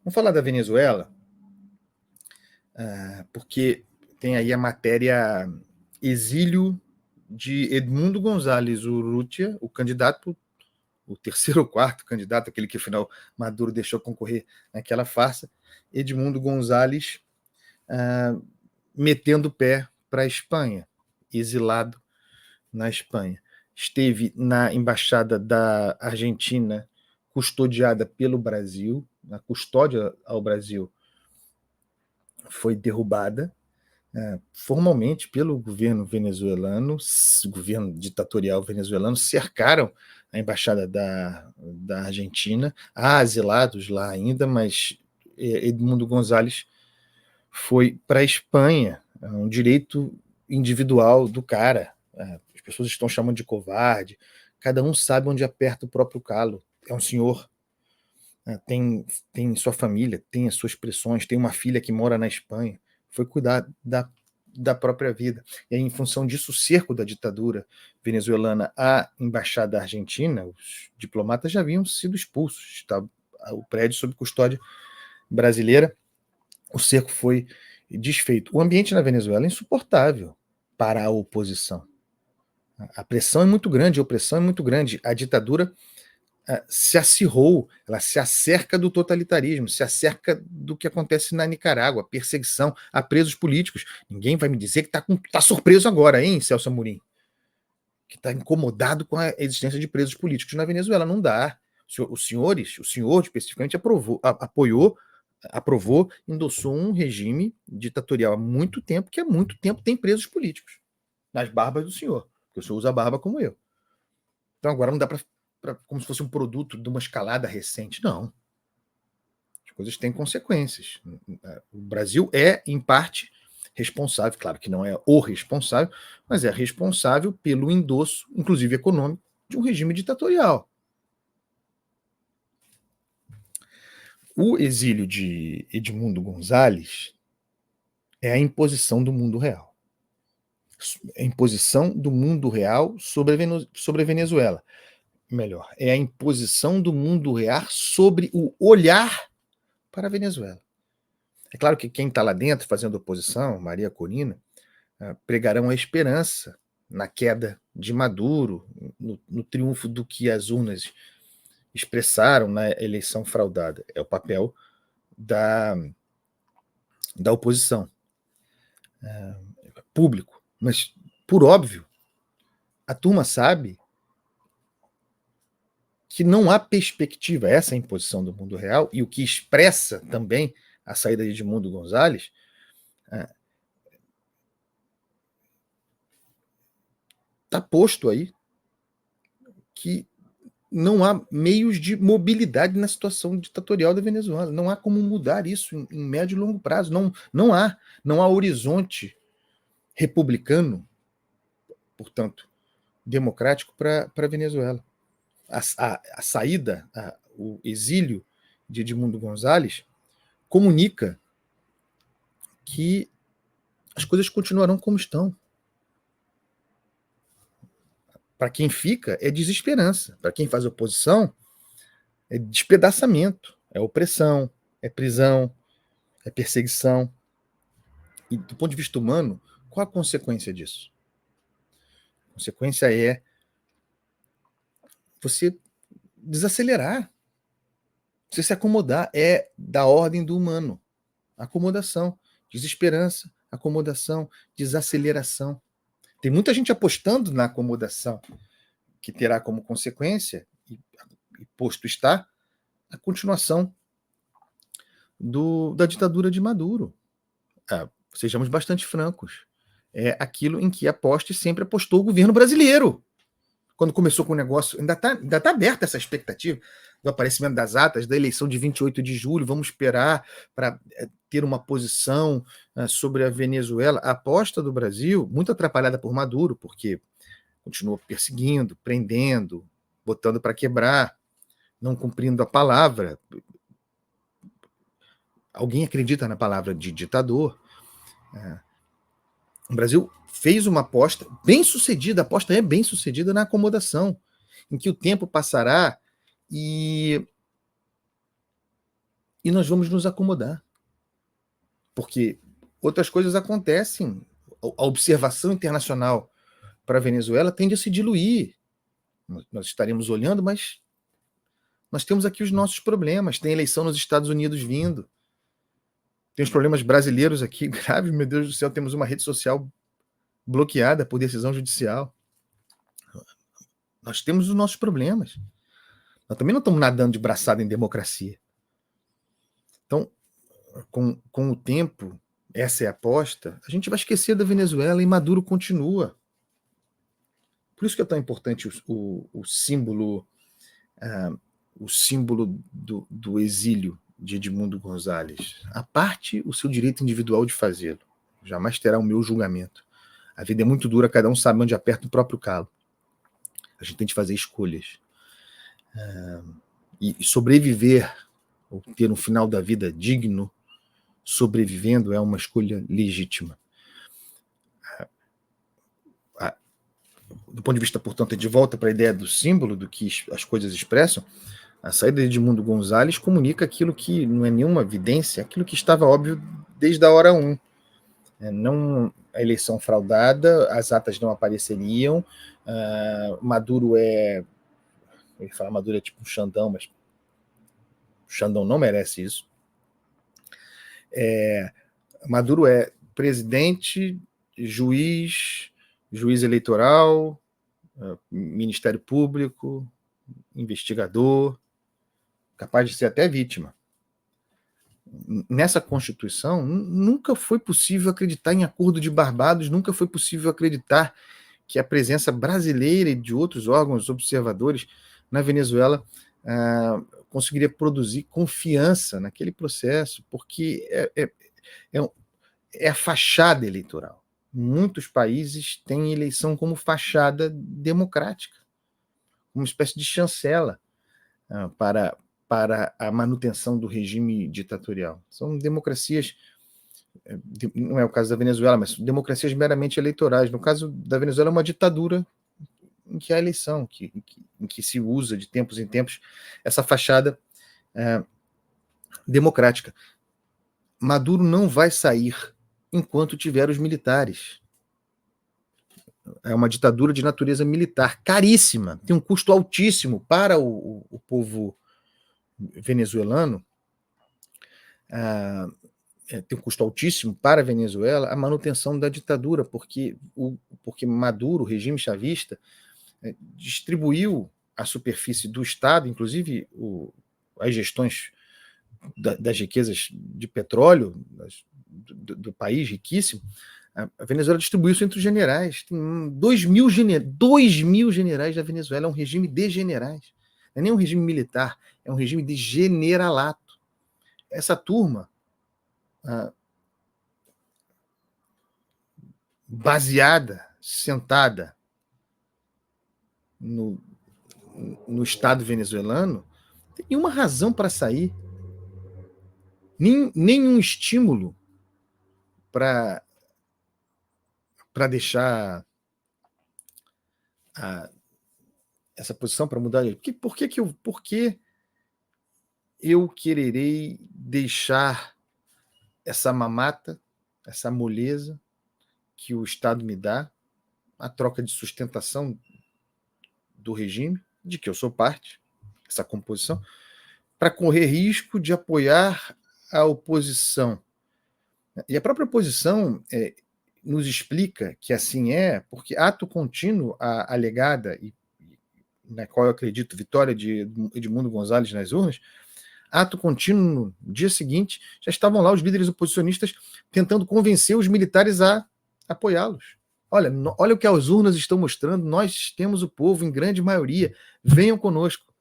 Vamos falar da Venezuela, porque tem aí a matéria exílio de Edmundo González Urrutia, o candidato, o terceiro ou quarto candidato, aquele que afinal Maduro deixou concorrer naquela farsa, Edmundo González metendo o pé para a Espanha, exilado na Espanha. Esteve na embaixada da Argentina, custodiada pelo Brasil, a custódia ao Brasil foi derrubada formalmente pelo governo venezuelano, o governo ditatorial venezuelano, cercaram a embaixada da Argentina. Há asilados lá ainda, mas Edmundo González foi para a Espanha, um direito individual do cara. As pessoas estão chamando de covarde, cada um sabe onde aperta o próprio calo. É um senhor, tem sua família, tem as suas pressões, tem uma filha que mora na Espanha, foi cuidar da própria vida. E aí, em função disso, o cerco da ditadura venezuelana à embaixada argentina, os diplomatas já haviam sido expulsos, está o prédio sob custódia brasileira, o cerco foi desfeito. O ambiente na Venezuela é insuportável para a oposição. A pressão é muito grande, a opressão é muito grande, a ditadura se acirrou, ela se acerca do totalitarismo, se acerca do que acontece na Nicarágua, perseguição a presos políticos. Ninguém vai me dizer que tá surpreso agora, hein, Celso Amorim? Que está incomodado com a existência de presos políticos na Venezuela. Não dá. O senhor especificamente aprovou, endossou um regime ditatorial há muito tempo, que há muito tempo tem presos políticos nas barbas do senhor, porque o senhor usa barba como eu. Então agora não dá para como se fosse um produto de uma escalada recente. Não. As coisas têm consequências. O Brasil é, em parte, responsável, claro que não é o responsável, mas é responsável pelo endosso, inclusive econômico, de um regime ditatorial. O exílio de Edmundo González é a imposição do mundo real. É a imposição do mundo real sobre a Venezuela. Melhor, é a imposição do mundo real sobre o olhar para a Venezuela. É claro que quem está lá dentro fazendo oposição, Maria Corina, pregarão a esperança na queda de Maduro, no triunfo do que as urnas expressaram na eleição fraudada. É o papel da oposição, público. Mas, por óbvio, a turma sabe que não há perspectiva, essa imposição do mundo real, e o que expressa também a saída de Edmundo González, está posto aí que não há meios de mobilidade na situação ditatorial da Venezuela. Não há como mudar isso em médio e longo prazo. Não há horizonte republicano, portanto, democrático para a Venezuela. A saída, o exílio de Edmundo González comunica que as coisas continuarão como estão. Para quem fica, é desesperança. Para quem faz oposição, é despedaçamento, é opressão, é prisão, é perseguição. E do ponto de vista humano, qual a consequência disso? A consequência é você desacelerar, você se acomodar. É da ordem do humano. Acomodação, desesperança, acomodação, desaceleração. Tem muita gente apostando na acomodação, que terá como consequência, e posto está, a continuação da ditadura de Maduro. Sejamos bastante francos. É aquilo em que aposta e sempre apostou o governo brasileiro. Quando começou com o negócio, ainda tá aberta essa expectativa do aparecimento das atas da eleição de 28 de julho, vamos esperar para ter uma posição sobre a Venezuela. A aposta do Brasil, muito atrapalhada por Maduro, porque continuou perseguindo, prendendo, botando para quebrar, não cumprindo a palavra. Alguém acredita na palavra de ditador? O Brasil fez uma aposta bem sucedida, a aposta é bem sucedida na acomodação, em que o tempo passará e e nós vamos nos acomodar. Porque outras coisas acontecem. A observação internacional para a Venezuela tende a se diluir. Nós estaremos olhando, mas nós temos aqui os nossos problemas. Tem eleição nos Estados Unidos vindo. Tem os problemas brasileiros aqui graves. Meu Deus do céu, temos uma rede social bloqueada por decisão judicial. Nós temos os nossos problemas. Nós também não estamos nadando de braçada em democracia. Então, com o tempo, essa é a aposta, a gente vai esquecer da Venezuela e Maduro continua. Por isso que é tão importante o símbolo do exílio de Edmundo Gonzalez. A parte o seu direito individual de fazê-lo. Jamais terá o meu julgamento. A vida é muito dura, cada um sabe onde aperta o próprio calo. A gente tem que fazer escolhas. E sobreviver, ou ter um final da vida digno, sobrevivendo, é uma escolha legítima. Do ponto de vista, portanto, de volta para a ideia do símbolo, do que as coisas expressam, a saída de Edmundo Gonzalez comunica aquilo que não é nenhuma evidência, aquilo que estava óbvio desde a hora 1. Não a eleição fraudada, as atas não apareceriam, Maduro eu ia falar Maduro é tipo um Xandão, mas o Xandão não merece isso. Maduro é presidente, juiz eleitoral, Ministério Público, investigador, capaz de ser até vítima. Nessa Constituição, nunca foi possível acreditar em acordo de Barbados, nunca foi possível acreditar que a presença brasileira e de outros órgãos observadores na Venezuela conseguiria produzir confiança naquele processo, porque é a fachada eleitoral. Muitos países têm eleição como fachada democrática, uma espécie de chancela para a manutenção do regime ditatorial. São democracias, não é o caso da Venezuela, mas democracias meramente eleitorais. No caso da Venezuela, é uma ditadura em que há eleição, em que se usa de tempos em tempos essa fachada democrática. Maduro não vai sair enquanto tiver os militares. É uma ditadura de natureza militar, caríssima, tem um custo altíssimo para o povo venezuelano, tem um custo altíssimo para a Venezuela a manutenção da ditadura, porque Maduro, o regime chavista, distribuiu a superfície do Estado, inclusive as gestões das riquezas de petróleo do país riquíssimo. A Venezuela distribuiu isso entre os generais. Tem 2.000 generais da Venezuela. É um regime de generais. Não é nem um regime militar, é um regime de generalato. Essa turma, baseada, sentada no Estado venezuelano, tem nenhuma razão para sair. Nenhum estímulo para deixar essa posição, para mudar. Por que eu quererei deixar essa mamata, essa moleza que o Estado me dá, a troca de sustentação do regime, de que eu sou parte, essa composição, para correr risco de apoiar a oposição? E a própria oposição nos explica que assim porque ato contínuo a alegada, e na qual eu acredito, vitória de Edmundo Gonzalez nas urnas, ato contínuo, no dia seguinte, já estavam lá os líderes oposicionistas tentando convencer os militares a apoiá-los. Olha o que as urnas estão mostrando, nós temos o povo em grande maioria, venham conosco.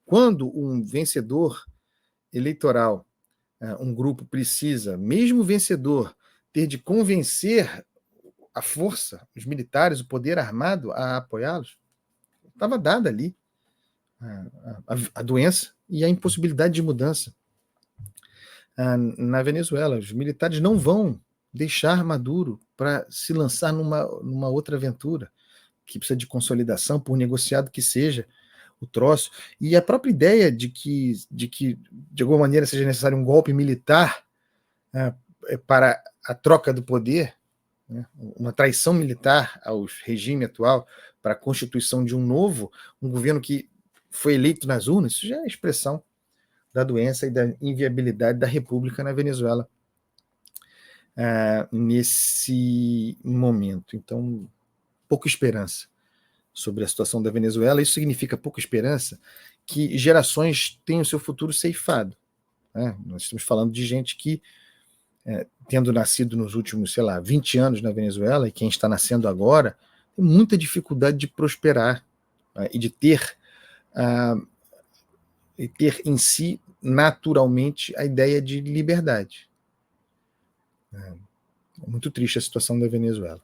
Quando um vencedor eleitoral, um grupo precisa, mesmo vencedor, ter de convencer a força, os militares, o poder armado a apoiá-los, estava dada ali a doença e a impossibilidade de mudança. Na Venezuela, os militares não vão deixar Maduro para se lançar numa outra aventura que precisa de consolidação, por negociado que seja. o troço, e a própria ideia de que de alguma maneira seja necessário um golpe militar, né, para a troca do poder, né, uma traição militar ao regime atual para a constituição de um governo que foi eleito nas urnas, isso já é expressão da doença e da inviabilidade da república na Venezuela nesse momento. Então, pouca esperança sobre a situação da Venezuela. Isso significa pouca esperança que gerações têm o seu futuro ceifado, né? Nós estamos falando de gente que, tendo nascido nos últimos, sei lá, 20 anos na Venezuela, e quem está nascendo agora, tem muita dificuldade de prosperar, e de ter em si naturalmente a ideia de liberdade. É muito triste a situação da Venezuela.